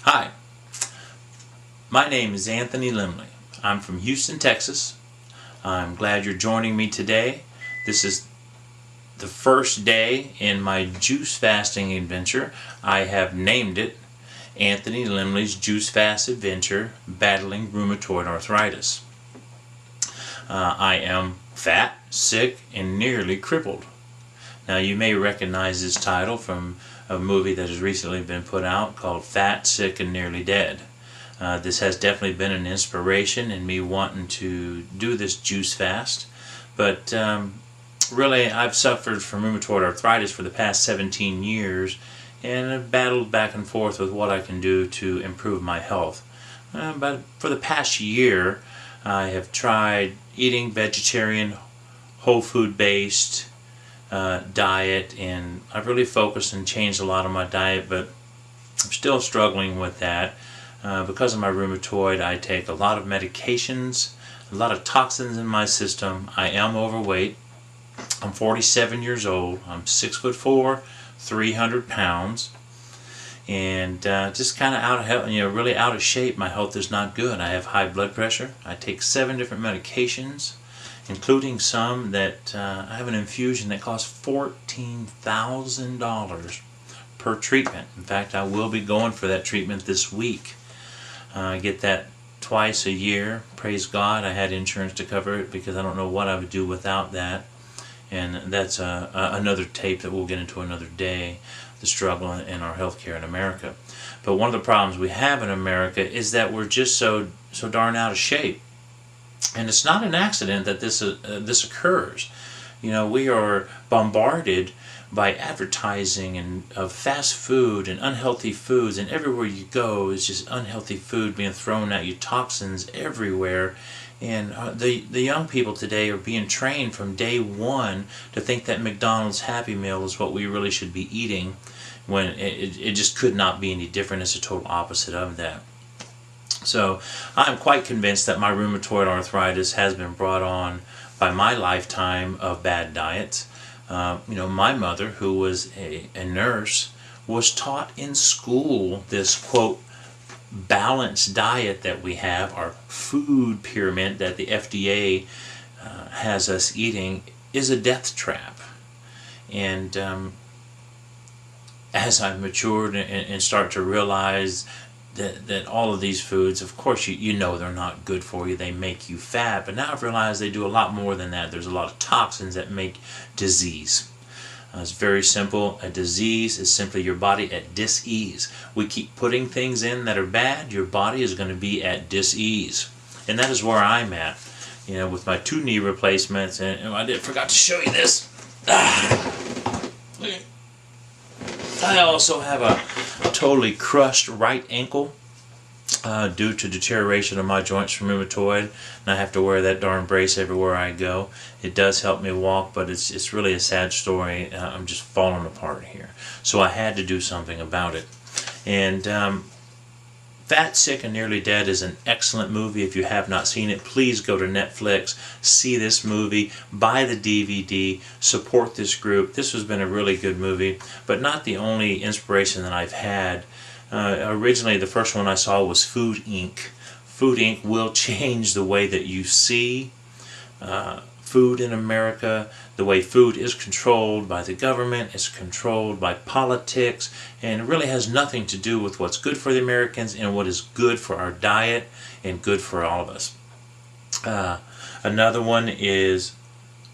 Hi, my name is Anthony Lemley. I'm from Houston, Texas. I'm glad you're joining me today. This is the first day in my juice fasting adventure. I have named it Anthony Lemley's Juice Fast Adventure Battling Rheumatoid Arthritis. I am fat, sick, and nearly crippled. Now you may recognize this title from a movie that has recently been put out called Fat, Sick, and Nearly Dead. This has definitely been an inspiration in me wanting to do this juice fast. But really, I've suffered from rheumatoid arthritis for the past 17 years and I've battled back and forth with what I can do to improve my health. But for the past year, I have tried eating vegetarian, whole food based diet, and I've really focused and changed a lot of my diet, but I'm still struggling with that. Because of my rheumatoid, I take a lot of medications, a lot of toxins in my system. I am overweight. I'm 47 years old. I'm 6'4", 300 pounds, and just kind of out of health, really out of shape. My health is not good. I have high blood pressure. I take 7 different medications, including some that I have an infusion that costs $14,000 per treatment. In fact, I will be going for that treatment this week. I get that twice a year. Praise God, I had insurance to cover it because I don't know what I would do without that. And that's another tape that we'll get into another day, the struggle in our healthcare in America. But one of the problems we have in America is that we're just so darn out of shape. And it's not an accident that this occurs. We are bombarded by advertising of fast food and unhealthy foods, and everywhere you go is just unhealthy food being thrown at you, toxins everywhere. And the young people today are being trained from day one to think that McDonald's Happy Meal is what we really should be eating, when it just could not be any different. It's the total opposite of that. So I'm quite convinced that my rheumatoid arthritis has been brought on by my lifetime of bad diets. My mother, who was a nurse, was taught in school this, quote, balanced diet that we have, our food pyramid that the FDA has us eating, is a death trap. And as I've matured and start to realize that all of these foods, of course, you know they're not good for you. They make you fat. But now I've realized they do a lot more than that. There's a lot of toxins that make disease. It's very simple. A disease is simply your body at dis-ease. We keep putting things in that are bad, your body is going to be at dis-ease. And that is where I'm at. With my 2 knee replacements, and I forgot to show you this. I also have a totally crushed right ankle due to deterioration of my joints from rheumatoid, and I have to wear that darn brace everywhere I go. It does help me walk, but it's really a sad story. I'm just falling apart here. So I had to do something about it. And Fat, Sick, and Nearly Dead is an excellent movie. If you have not seen it, please go to Netflix, see this movie, buy the DVD, support this group. This has been a really good movie, but not the only inspiration that I've had. Originally, the first one I saw was Food Inc. Food Inc. will change the way that you see food in America. The way food is controlled by the government, it's controlled by politics, and it really has nothing to do with what's good for the Americans and what is good for our diet and good for all of us. Another one is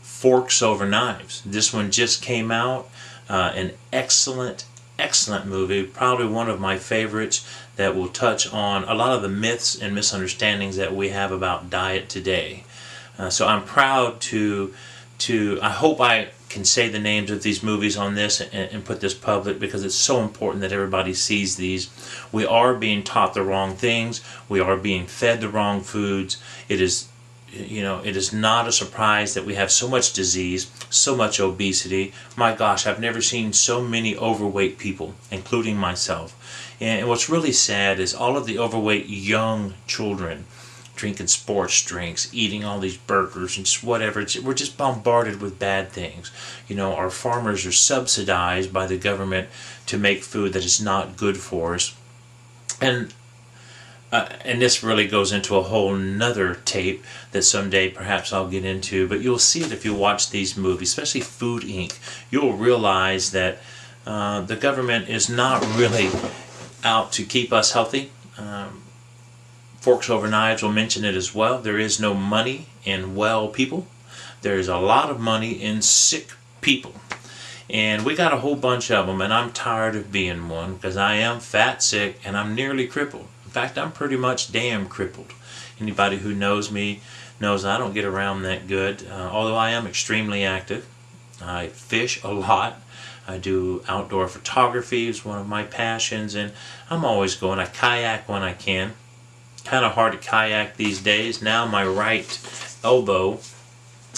Forks Over Knives. This one just came out. An excellent movie, probably one of my favorites, that will touch on a lot of the myths and misunderstandings that we have about diet today. So I'm proud to I hope I can say the names of these movies on this and put this public, because it's so important that everybody sees these. We are being taught the wrong things. We are being fed the wrong foods. It is not a surprise that we have so much disease, so much obesity. My gosh, I've never seen so many overweight people, including myself. And what's really sad is all of the overweight young children drinking sports drinks, eating all these burgers and just whatever. We're just bombarded with bad things. Our farmers are subsidized by the government to make food that is not good for us. And and this really goes into a whole nother tape that someday perhaps I'll get into, but you'll see it if you watch these movies, especially Food Inc. You'll realize that the government is not really out to keep us healthy. Forks Over Knives will mention it as well. There is no money in well people. There is a lot of money in sick people. And we got a whole bunch of them, and I'm tired of being one because I am fat, sick, and I'm nearly crippled. In fact, I'm pretty much damn crippled. Anybody who knows me knows I don't get around that good, although I am extremely active. I fish a lot. I do outdoor photography, is one of my passions, and I'm always going. I kayak when I can. Kind of hard to kayak these days. Now my right elbow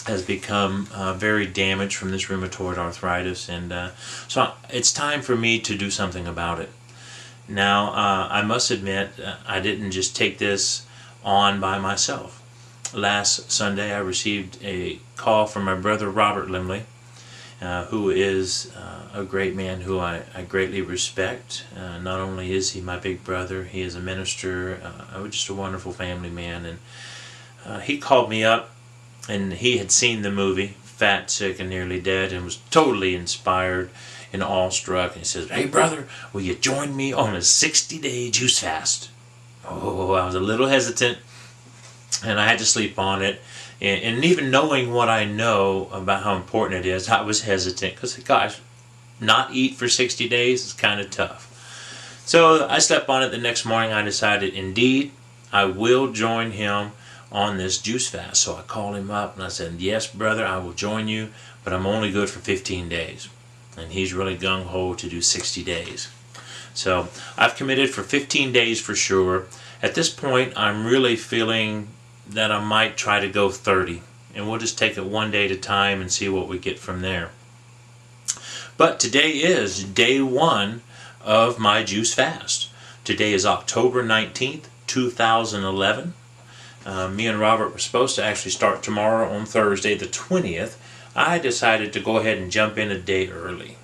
has become very damaged from this rheumatoid arthritis, and so it's time for me to do something about it. Now, I must admit, I didn't just take this on by myself. Last Sunday, I received a call from my brother Robert Lemley, who is a great man who I greatly respect. Not only is he my big brother, he is a minister, just a wonderful family man. And he called me up, and he had seen the movie Fat, Sick, and Nearly Dead, and was totally inspired and awestruck. And he says, "Hey brother, will you join me on a 60-day juice fast?" Oh, I was a little hesitant, and I had to sleep on it. And even knowing what I know about how important it is, I was hesitant because, gosh, not eat for 60 days is kind of tough. So I slept on it. The next morning I decided, indeed, I will join him on this juice fast. So I called him up and I said, "Yes, brother, I will join you, but I'm only good for 15 days. And he's really gung-ho to do 60 days. So I've committed for 15 days for sure. At this point, I'm really feeling that I might try to go 30. And we'll just take it one day at a time and see what we get from there. But today is day one of my juice fast. Today is October 19th, 2011. Me and Robert were supposed to actually start tomorrow on Thursday the 20th. I decided to go ahead and jump in a day early.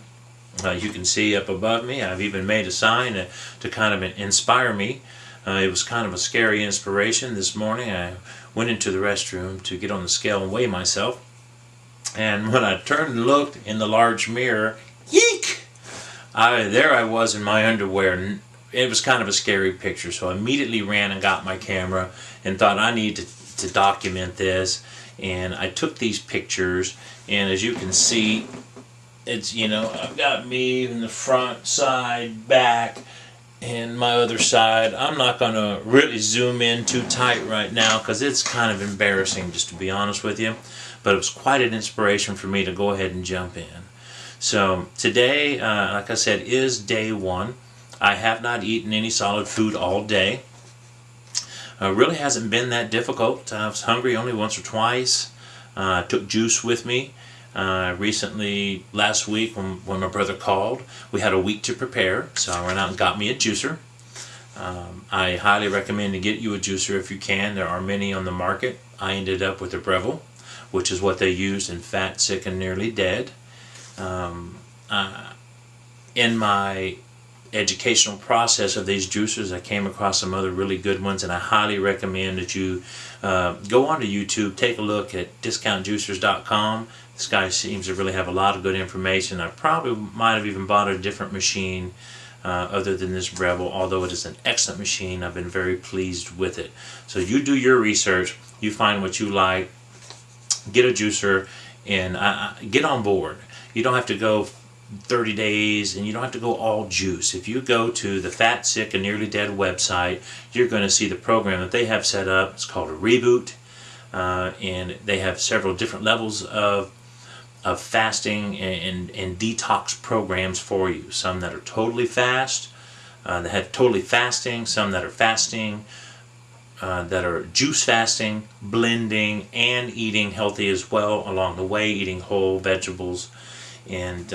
You can see up above me, I've even made a sign to kind of inspire me. It was kind of a scary inspiration this morning. I went into the restroom to get on the scale and weigh myself. And when I turned and looked in the large mirror, yeek! There I was in my underwear. It was kind of a scary picture, so I immediately ran and got my camera and thought I need to document this. And I took these pictures, and as you can see, it's, I've got me in the front, side, back, and my other side. I'm not going to really zoom in too tight right now because it's kind of embarrassing, just to be honest with you. But it was quite an inspiration for me to go ahead and jump in. So today, like I said, is day one. I have not eaten any solid food all day. Really hasn't been that difficult. I was hungry only once or twice. I took juice with me. Recently, last week, when my brother called, we had a week to prepare, so I went out and got me a juicer. I highly recommend to get you a juicer if you can. There are many on the market. I ended up with a Breville, which is what they used in Fat, Sick, and Nearly Dead. In my educational process of these juicers, I came across some other really good ones, and I highly recommend that you go onto YouTube, take a look at discountjuicers.com. This guy seems to really have a lot of good information. I probably might have even bought a different machine other than this Breville, although it is an excellent machine. I've been very pleased with it. So you do your research, you find what you like, get a juicer, and get on board. You don't have to go 30 days, and you don't have to go all juice. If you go to the Fat, Sick, and Nearly Dead website, you're going to see the program that they have set up. It's called a Reboot, and they have several different levels of fasting and detox programs for you. Some that are totally fast, that have totally fasting, some that are fasting, that are juice fasting, blending, and eating healthy as well along the way, eating whole vegetables. And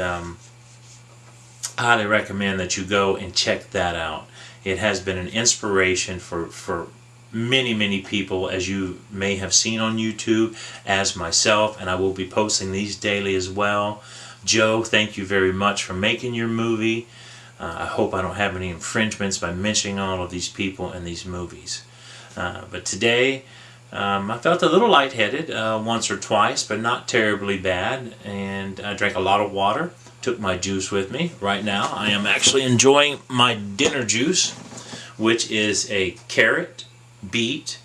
I highly recommend that you go and check that out. It has been an inspiration for many, many people, as you may have seen on YouTube, as myself, and I will be posting these daily as well. Joe, thank you very much for making your movie. I hope I don't have any infringements by mentioning all of these people in these movies. But today, I felt a little lightheaded once or twice, but not terribly bad. And I drank a lot of water, took my juice with me. Right now, I am actually enjoying my dinner juice, which is a carrot, beet,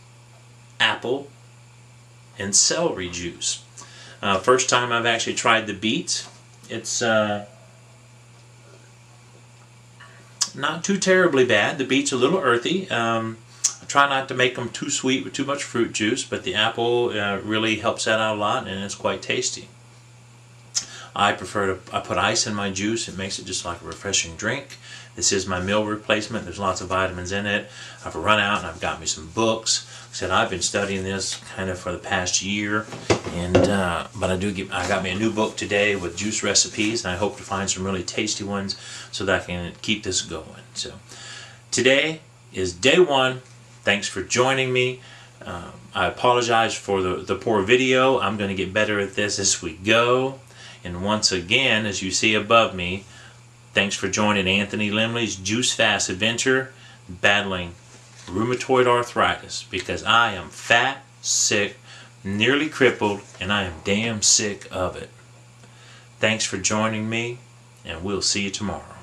apple, and celery juice. First time I've actually tried the beets. It's not too terribly bad. The beets are a little earthy. I try not to make them too sweet with too much fruit juice, but the apple really helps that out a lot, and it's quite tasty. I put ice in my juice. It makes it just like a refreshing drink. This is my meal replacement. There's lots of vitamins in it. I've run out and I've got me some books. Like I said, I've been studying this kind of for the past year, and but I got me a new book today with juice recipes, and I hope to find some really tasty ones so that I can keep this going. So today is day one. Thanks for joining me. I apologize for the poor video. I'm going to get better at this as we go. And once again, as you see above me, thanks for joining Anthony Lemley's Juice Fast Adventure, battling rheumatoid arthritis, because I am fat, sick, nearly crippled, and I am damn sick of it. Thanks for joining me, and we'll see you tomorrow.